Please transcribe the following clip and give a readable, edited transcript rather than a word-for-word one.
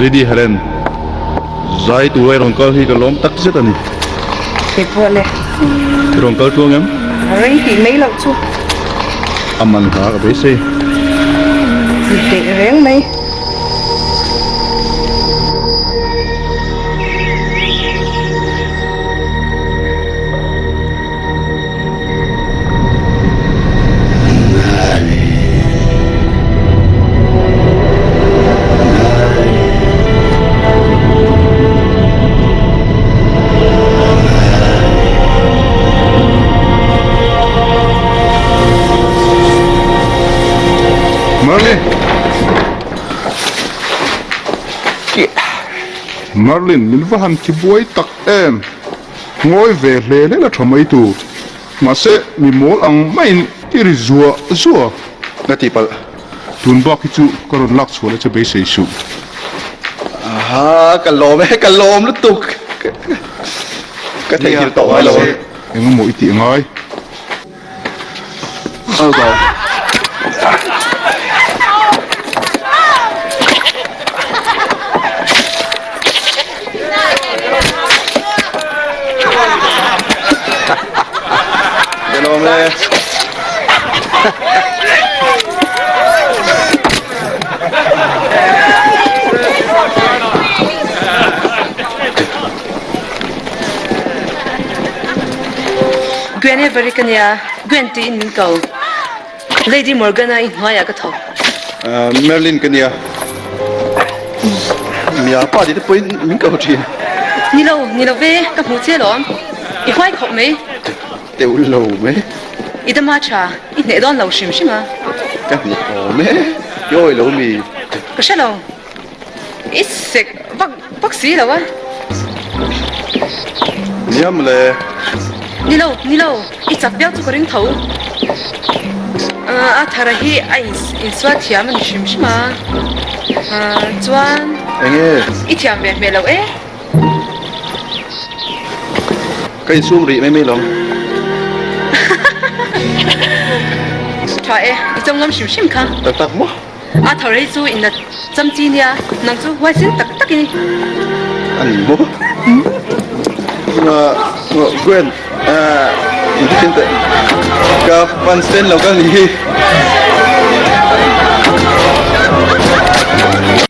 ready halen zai tu ai rong kal hi ka lom tak zet ani cái bộ này rong kal tuang em rồi thì mấy lâu chú aman ha ka be se để riêng mấy Merlin Merlin min va han ki buai tak em ngoi ve hle le la thamai tu ma se mi mol ang main iri zuwa na ti pal tun ba ki chu karon lak chhole che be sei su cả lồm lúc tục cái thầy kia tổ ai rồi em mo iti ngai rồi cái lồm này Gwen every kanya Gwen ti in cầu Lady Morgan ai nói cái thầu Merlin cái này mía ba thì tôi mình cầu chuyện ni lâu về cái hồ chế đó ít khoai khóc mấy tiểu lâu mấy ít đâm cha ít nệ đón lâu xìm xìm mà cái gì có mấy rồi lâu mì cái sao lâu ít sệt bác sĩ đâu á nhắm là ni lâu ít chặt béo cho cái rinh thấu thà ra hi ai in xoát thiam mình xìm xìm mà chuan anh ấy ít thiam về mẹ lâu ấy cái xuống rì mấy lòng thà ấy ít trong ngâm xìm xìm khá tắc tắc mất thà ra chú in là chăm chi nha nàng chú hoài xin tắc tắc đi anh mất quên in cái tên cái fan sen lâu cái gì